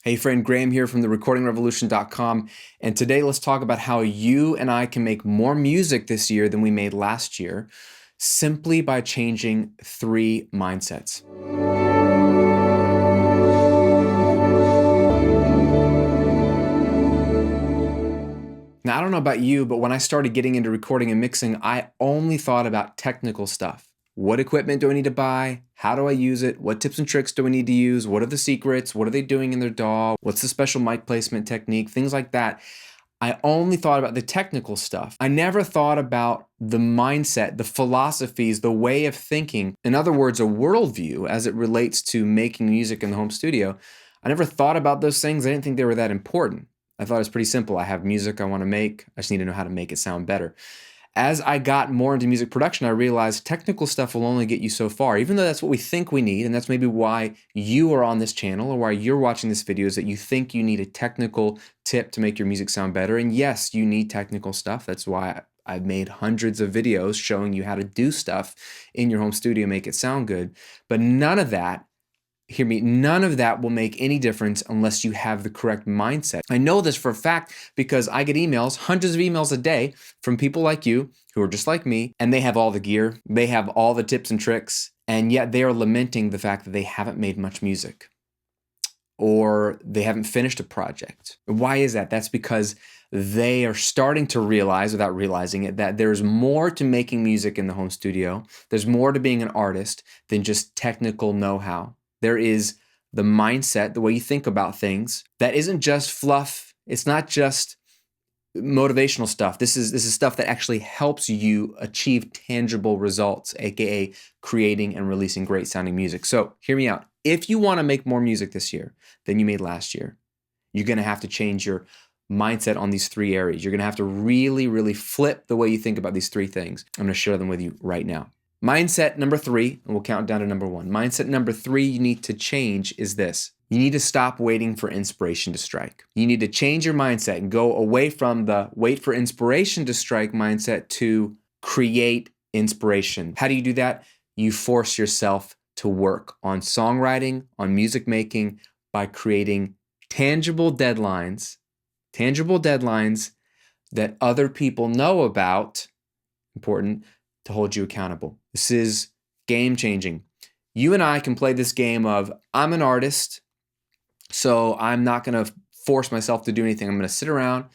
Hey friend, Graham here from the recordingrevolution.com, and today let's talk about how you and I can make more music this year than we made last year simply by changing 3 mindsets. Now, I don't know about you, but when I started getting into recording and mixing, I only thought about technical stuff. What equipment do I need to buy? How do I use it? What tips and tricks do I need to use? What are the secrets? What are they doing in their DAW? What's the special mic placement technique? Things like that. I only thought about the technical stuff. I never thought about the mindset, the philosophies, the way of thinking. In other words, a worldview as it relates to making music in the home studio. I never thought about those things. I didn't think they were that important. I thought it was pretty simple. I have music I want to make. I just need to know how to make it sound better. As I got more into music production, I realized technical stuff will only get you so far, even though that's what we think we need. And that's maybe why you are on this channel or why you're watching this video, is that you think you need a technical tip to make your music sound better. And yes, you need technical stuff. That's why I've made hundreds of videos showing you how to do stuff in your home studio, make it sound good. But none of that, hear me, none of that will make any difference unless you have the correct mindset. I know this for a fact because I get emails, hundreds of emails a day from people like you who are just like me, and they have all the gear, they have all the tips and tricks, and yet they are lamenting the fact that they haven't made much music or they haven't finished a project. Why is that? That's because they are starting to realize, without realizing it, that there's more to making music in the home studio. There's more to being an artist than just technical know-how. There is the mindset, the way you think about things, that isn't just fluff. It's not just motivational stuff. This is stuff that actually helps you achieve tangible results, aka creating and releasing great sounding music. So hear me out. If you want to make more music this year than you made last year, you're going to have to change your mindset on these 3 areas. You're going to have to really, really flip the way you think about these 3 things. I'm going to share them with you right now. Mindset number 3, and we'll count down to number 1. Mindset number 3 you need to change is this. You need to stop waiting for inspiration to strike. You need to change your mindset and go away from the wait for inspiration to strike mindset to create inspiration. How do you do that? You force yourself to work on songwriting, on music making, by creating tangible deadlines that other people know about, important, to hold you accountable. This is game changing. You and I can play this game of, I'm an artist, so I'm not going to force myself to do anything. I'm going to sit around.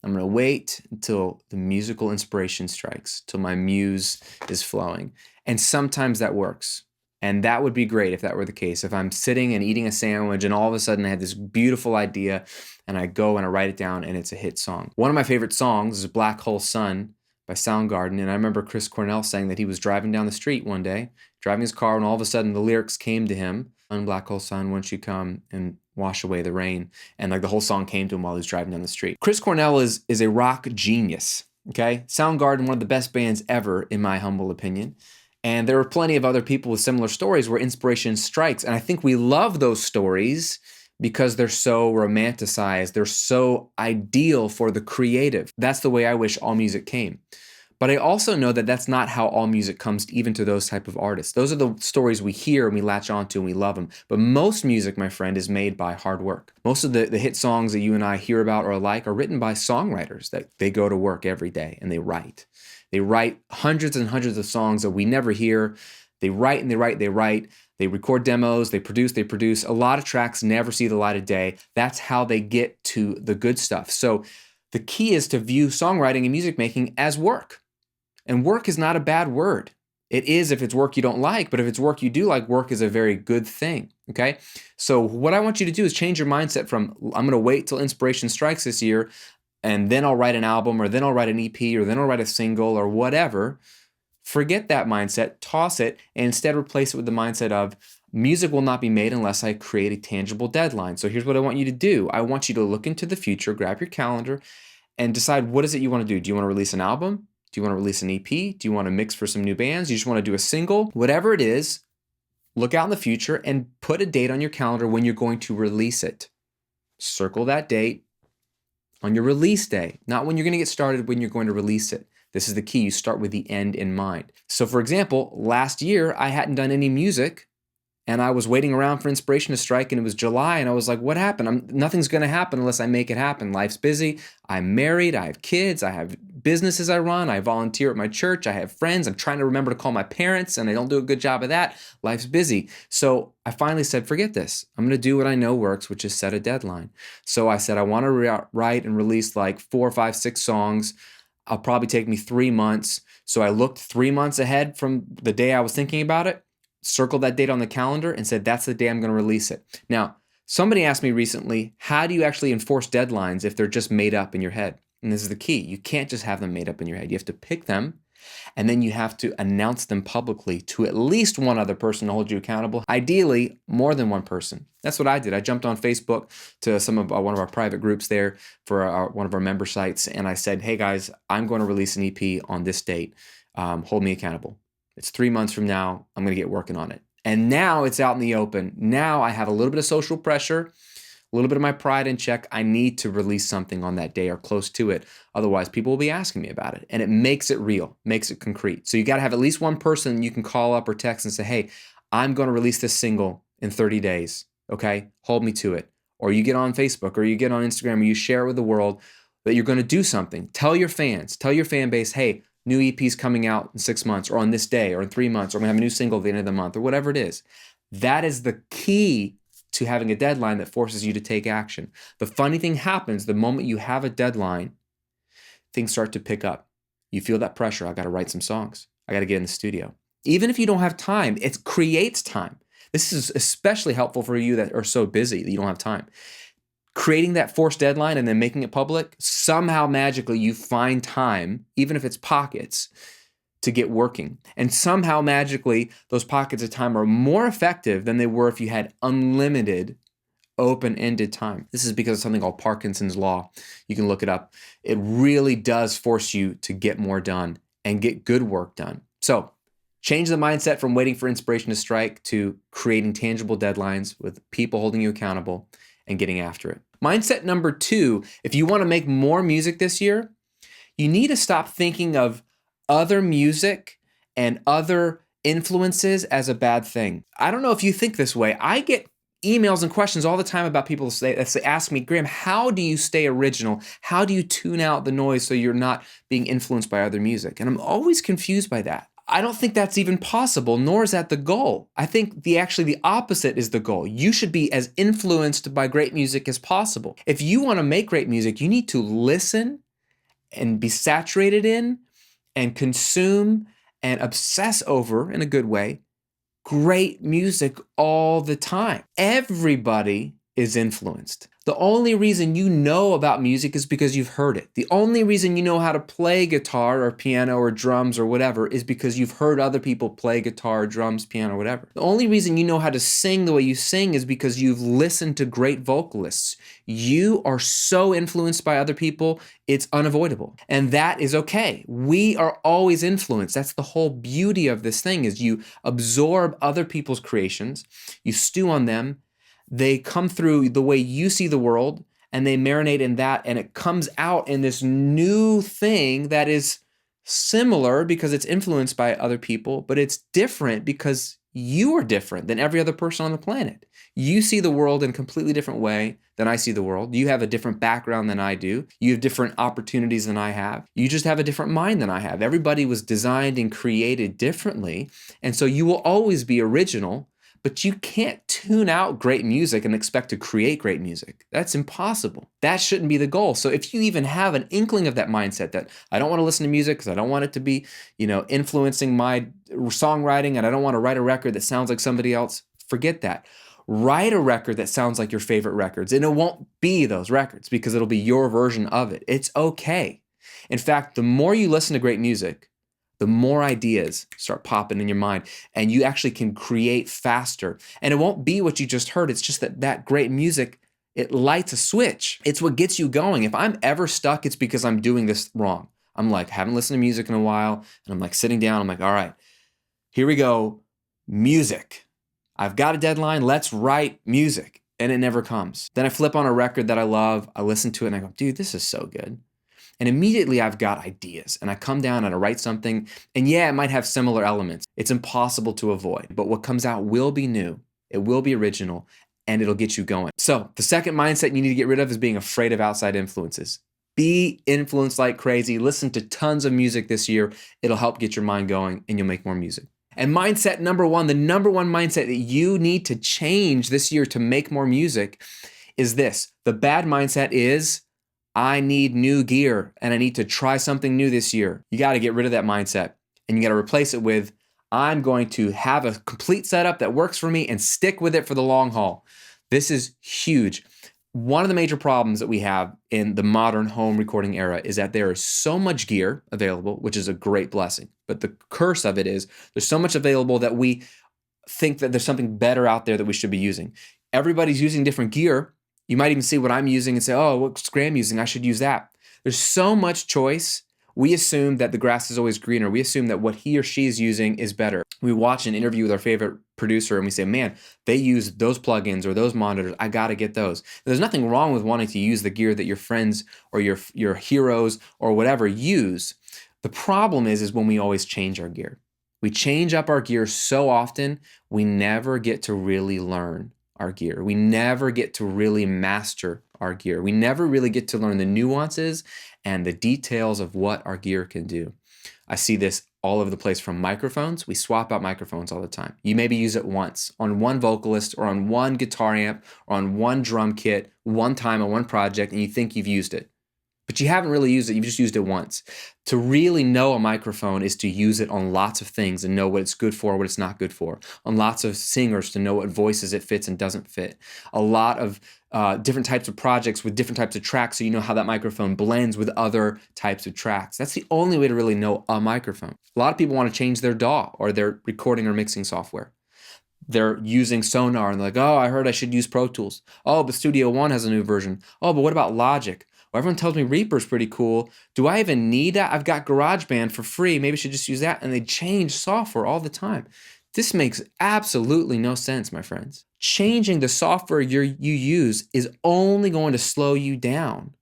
I'm going to wait until the musical inspiration strikes, till my muse is flowing. And sometimes that works. And that would be great if that were the case. If I'm sitting and eating a sandwich and all of a sudden I have this beautiful idea and I go and I write it down and it's a hit song. One of my favorite songs is Black Hole Sun by Soundgarden. And I remember Chris Cornell saying that he was driving down the street one day, driving his car, and all of a sudden the lyrics came to him, "On Black Hole Sun, won't you come and wash away the rain?" And like the whole song came to him while he was driving down the street. Chris Cornell is a rock genius, okay? Soundgarden, one of the best bands ever, in my humble opinion. And there are plenty of other people with similar stories where inspiration strikes. And I think we love those stories because they're so romanticized. They're so ideal for the creative. That's the way I wish all music came. But I also know that that's not how all music comes even to those type of artists. Those are the stories we hear and we latch onto and we love them. But most music, my friend, is made by hard work. Most of the hit songs that you and I hear about or like are written by songwriters that they go to work every day and they write. They write hundreds and hundreds of songs that we never hear. They write and they write, they write. They record demos, they produce. A lot of tracks never see the light of day. That's how they get to the good stuff. So the key is to view songwriting and music making as work. And work is not a bad word. It is if it's work you don't like, but if it's work you do like, work is a very good thing, okay? So what I want you to do is change your mindset from, I'm gonna wait till inspiration strikes this year, and then I'll write an album, or then I'll write an EP, or then I'll write a single, or whatever. Forget that mindset, toss it, and instead replace it with the mindset of, music will not be made unless I create a tangible deadline. So here's what I want you to do. I want you to look into the future, grab your calendar, and decide what is it you want to do. Do you want to release an album? Do you want to release an EP? Do you want to mix for some new bands? You just want to do a single? Whatever it is, look out in the future and put a date on your calendar when you're going to release it. Circle that date on your release day, not when you're going to get started, when you're going to release it. This is the key. You start with the end in mind. So for example, last year, I hadn't done any music And I was waiting around for inspiration to strike, and it was July, and I was like, what happened? Nothing's going to happen unless I make it happen. Life's busy. I'm married. I have kids. I have businesses I run. I volunteer at my church. I have friends. I'm trying to remember to call my parents, and I don't do a good job of that. Life's busy. So I finally said, forget this. I'm going to do what I know works, which is set a deadline. So I said, I want to write and release like 4, 5, 6 songs. I'll probably take me 3 months. So I looked 3 months ahead from the day I was thinking about it, circled that date on the calendar, and said, that's the day I'm going to release it. Now, somebody asked me recently, how do you actually enforce deadlines if they're just made up in your head? And this is the key. You can't just have them made up in your head. You have to pick them, and then you have to announce them publicly to at least one other person to hold you accountable. Ideally, more than one person. That's what I did. I jumped on Facebook to one of our private groups there for one of our member sites, and I said, hey guys, I'm going to release an EP on this date. Hold me accountable. It's 3 months from now. I'm going to get working on it. And now it's out in the open. Now I have a little bit of social pressure, a little bit of my pride in check. I need to release something on that day or close to it. Otherwise, people will be asking me about it. And it makes it real, makes it concrete. So you got to have at least one person you can call up or text and say, hey, I'm going to release this single in 30 days. Okay, hold me to it. Or you get on Facebook or you get on Instagram or you share it with the world that you're going to do something. Tell your fans, tell your fan base, hey, new EP's coming out in 6 months or on this day or in 3 months, or I'm gonna have a new single at the end of the month or whatever it is. That is the key to having a deadline that forces you to take action. The funny thing happens the moment you have a deadline, things start to pick up. You feel that pressure. I got to write some songs. I got to get in the studio. Even if you don't have time, it creates time. This is especially helpful for you that are so busy that you don't have time. Creating that forced deadline and then making it public, somehow magically you find time, even if it's pockets, to get working. And somehow magically those pockets of time are more effective than they were if you had unlimited open-ended time. This is because of something called Parkinson's law. You can look it up. It really does force you to get more done and get good work done. So change the mindset from waiting for inspiration to strike to creating tangible deadlines with people holding you accountable and getting after it. Mindset number 2, if you want to make more music this year, you need to stop thinking of other music and other influences as a bad thing. I don't know if you think this way. I get emails and questions all the time about people that ask me, Graham, how do you stay original? How do you tune out the noise so you're not being influenced by other music? And I'm always confused by that. I don't think that's even possible, nor is that the goal. I think the opposite is the goal. You should be as influenced by great music as possible. If you want to make great music, you need to listen and be saturated in and consume and obsess over, in a good way, great music all the time. Everybody is influenced. The only reason you know about music is because you've heard it. The only reason you know how to play guitar or piano or drums or whatever is because you've heard other people play guitar, drums, piano, whatever. The only reason you know how to sing the way you sing is because you've listened to great vocalists. You are so influenced by other people, it's unavoidable. And that is okay. We are always influenced. That's the whole beauty of this thing, is you absorb other people's creations, you stew on them, they come through the way you see the world, and they marinate in that, and it comes out in this new thing that is similar because it's influenced by other people, but it's different because you are different than every other person on the planet. You see the world in a completely different way than I see the world. You have a different background than I do. You have different opportunities than I have. You just have a different mind than I have. Everybody was designed and created differently, and so you will always be original. But you can't tune out great music and expect to create great music. That's impossible. That shouldn't be the goal. So if you even have an inkling of that mindset that I don't want to listen to music because I don't want it to be, influencing my songwriting, and I don't want to write a record that sounds like somebody else, forget that. Write a record that sounds like your favorite records, and it won't be those records because it'll be your version of it. It's okay. In fact, the more you listen to great music, the more ideas start popping in your mind, and you actually can create faster. And it won't be what you just heard. It's just that great music, it lights a switch. It's what gets you going. If I'm ever stuck, it's because I'm doing this wrong. I'm like, haven't listened to music in a while, and I'm like sitting down, I'm like, all right, here we go, music. I've got a deadline, let's write music. And it never comes. Then I flip on a record that I love, I listen to it, and I go, dude, this is so good. And immediately I've got ideas, and I come down and I write something, and yeah, it might have similar elements. It's impossible to avoid, but what comes out will be new. It will be original, and it'll get you going. So the second mindset you need to get rid of is being afraid of outside influences. Be influenced like crazy. Listen to tons of music this year. It'll help get your mind going, and you'll make more music. And mindset number one, the number one mindset that you need to change this year to make more music is this. The bad mindset is, I need new gear and I need to try something new this year. You got to get rid of that mindset, and you got to replace it with, I'm going to have a complete setup that works for me and stick with it for the long haul. This is huge. One of the major problems that we have in the modern home recording era is that there is so much gear available, which is a great blessing. But the curse of it is there's so much available that we think that there's something better out there that we should be using. Everybody's using different gear. You might even see what I'm using and say, oh, what's Graham using? I should use that. There's so much choice. We assume that the grass is always greener. We assume that what he or she is using is better. We watch an interview with our favorite producer and we say, man, they use those plugins or those monitors. I got to get those. There's nothing wrong with wanting to use the gear that your friends or your heroes or whatever use. The problem is when we always change our gear. We change up our gear so often, we never get to really learn our gear. We never get to really master our gear. We never really get to learn the nuances and the details of what our gear can do. I see this all over the place from microphones. We swap out microphones all the time. You maybe use it once on one vocalist or on one guitar amp or on one drum kit, one time on one project, and you think you've used it. But you haven't really used it, you've just used it once. To really know a microphone is to use it on lots of things and know what it's good for, what it's not good for. On lots of singers to know what voices it fits and doesn't fit. A lot of different types of projects with different types of tracks so you know how that microphone blends with other types of tracks. That's the only way to really know a microphone. A lot of people want to change their DAW or their recording or mixing software. They're using Sonar and they're like, oh, I heard I should use Pro Tools. Oh, but Studio One has a new version. Oh, but what about Logic? Well, everyone tells me Reaper's pretty cool. Do I even need that? I've got GarageBand for free. Maybe I should just use that. And they change software all the time. This makes absolutely no sense, my friends. Changing the software you use is only going to slow you down.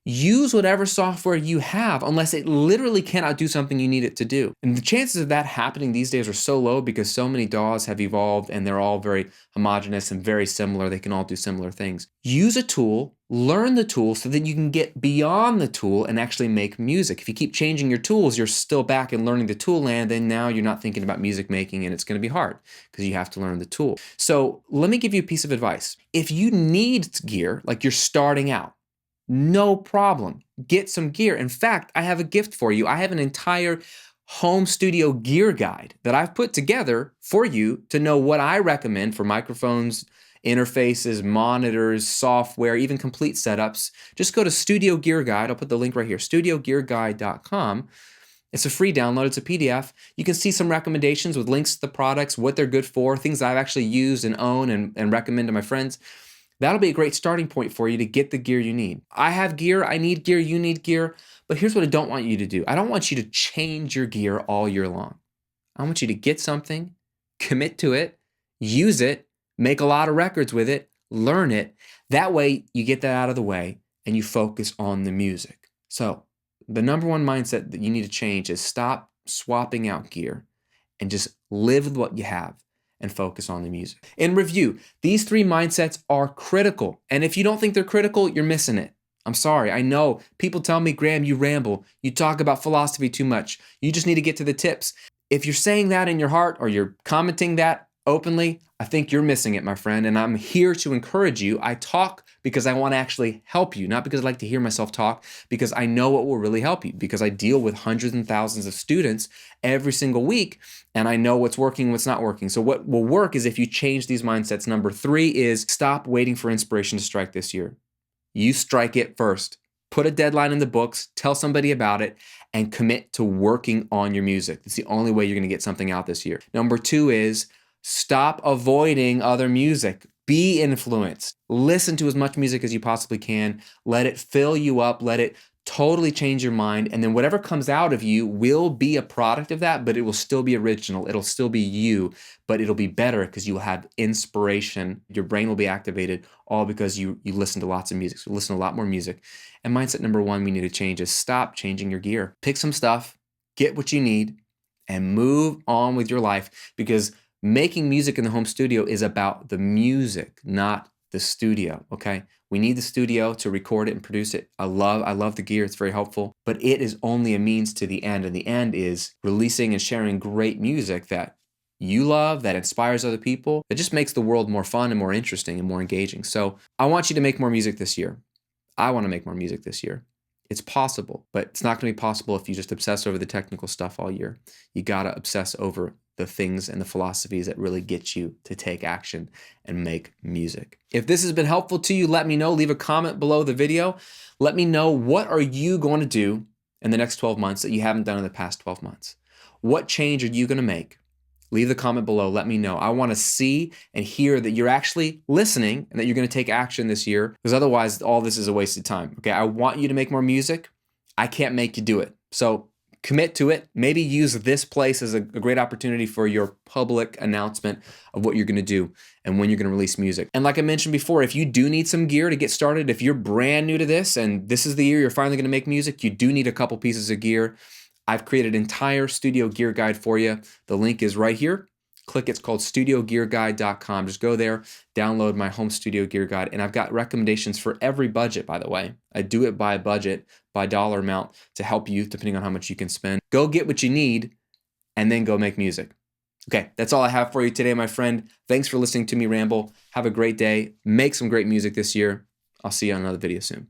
Use whatever software you have unless it literally cannot do something you need it to do. And the chances of that happening these days are so low because so many DAWs have evolved and they're all very homogeneous and very similar. They can all do similar things. Use a tool, learn the tool so that you can get beyond the tool and actually make music. If you keep changing your tools, you're still back in learning the tool land, then now you're not thinking about music making and it's going to be hard because you have to learn the tool. So let me give you a piece of advice. If you need gear, like you're starting out, no problem. Get some gear. In fact, I have a gift for you. I have an entire home studio gear guide that I've put together for you to know what I recommend for microphones, interfaces, monitors, software, even complete setups. Just go to Studio Gear Guide. I'll put the link right here, studiogearguide.com. It's a free download. It's a PDF. You can see some recommendations with links to the products, what they're good for, things I've actually used and own and recommend to my friends. That'll be a great starting point for you to get the gear you need. I have gear, I need gear, you need gear, but here's what I don't want you to do. I don't want you to change your gear all year long. I want you to get something, commit to it, use it, make a lot of records with it, learn it. That way you get that out of the way and you focus on the music. So the number one mindset that you need to change is stop swapping out gear and just live with what you have and focus on the music. In review, these three mindsets are critical. And if you don't think they're critical, you're missing it. I'm sorry. I know people tell me, Graham, you ramble. You talk about philosophy too much. You just need to get to the tips. If you're saying that in your heart or you're commenting that openly, I think you're missing it, my friend. And I'm here to encourage you. I talk because I want to actually help you, not because I like to hear myself talk, because I know what will really help you, because I deal with hundreds and thousands of students every single week, and I know what's working, what's not working. So what will work is if you change these mindsets. Number 3 is stop waiting for inspiration to strike this year. You strike it first. Put a deadline in the books, tell somebody about it, and commit to working on your music. It's the only way you're going to get something out this year. Number 2 is stop avoiding other music. Be influenced. Listen to as much music as you possibly can. Let it fill you up. Let it totally change your mind. And then whatever comes out of you will be a product of that, but it will still be original. It'll still be you, but it'll be better because you will have inspiration. Your brain will be activated, all because you listen to lots of music. So listen to a lot more music. And mindset number 1 we need to change is stop changing your gear. Pick some stuff, get what you need, and move on with your life, because Making music in the home studio is about the music, not the studio, okay? We need the studio to record it and produce it. I love the gear, it's very helpful, but it is only a means to the end, and the end is releasing and sharing great music that you love, that inspires other people. It just makes the world more fun and more interesting and more engaging. So I want you to make more music this year. I want to make more music this year. It's possible, but it's not going to be possible if you just obsess over the technical stuff all year. You got to obsess over the things and the philosophies that really get you to take action and make music. If this has been helpful to you, let me know. Leave a comment below the video. Let me know, what are you going to do in the next 12 months that you haven't done in the past 12 months? What change are you going to make? Leave the comment below. Let me know. I want to see and hear that you're actually listening and that you're going to take action this year, because otherwise all this is a waste of time. Okay, I want you to make more music. I can't make you do it. So commit to it. Maybe use this place as a great opportunity for your public announcement of what you're going to do and when you're going to release music. And like I mentioned before, if you do need some gear to get started, if you're brand new to this and this is the year you're finally going to make music, you do need a couple pieces of gear. I've created an entire studio gear guide for you. The link is right here. Click, it's called studiogearguide.com. Just go there, download my home studio gear guide. And I've got recommendations for every budget, by the way. I do it by budget, by dollar amount, to help you depending on how much you can spend. Go get what you need and then go make music. Okay, that's all I have for you today, my friend. Thanks for listening to me ramble. Have a great day. Make some great music this year. I'll see you on another video soon.